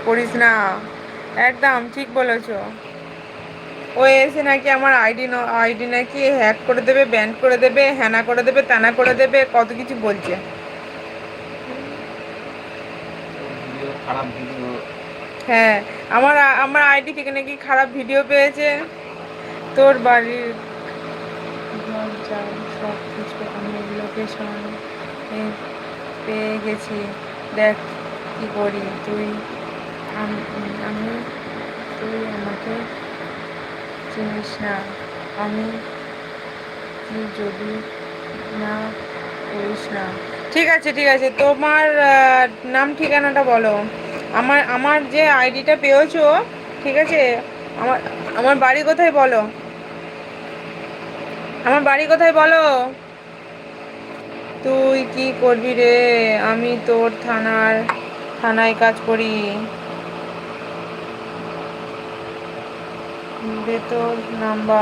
করিস না, একদম ঠিক বলেছো। ও এসে নাকি আমার আইডি নাকি হ্যাক করে দেবে, ব্যান করে দেবে, হ্যানা করে দেবে, ত্যানা করে দেবে, কত কিছু বলছে। হ্যাঁ, আমার আইডি থেকে নাকি খারাপ ভিডিও পেয়েছে। তোর বাড়ির ঘর যাই সব কিছু আমি লোকেশন পেয়ে গেছি, দেখ কি করি তুই। আমি তুই আমাকে চিনিস না, আমি কি যদি না করিস না। ঠিক আছে ঠিক আছে, তোমার নাম ঠিকানাটা বলো। আমার আমার যে আইডিটা পেয়েছো, ঠিক আছে, আমার আমার বাড়ি কোথায় বলো, আমার বাড়ি কোথায় বলো। তুই কি করবি রে? আমি তোর থানায় কাজ করি। দে তোর নাম্বার।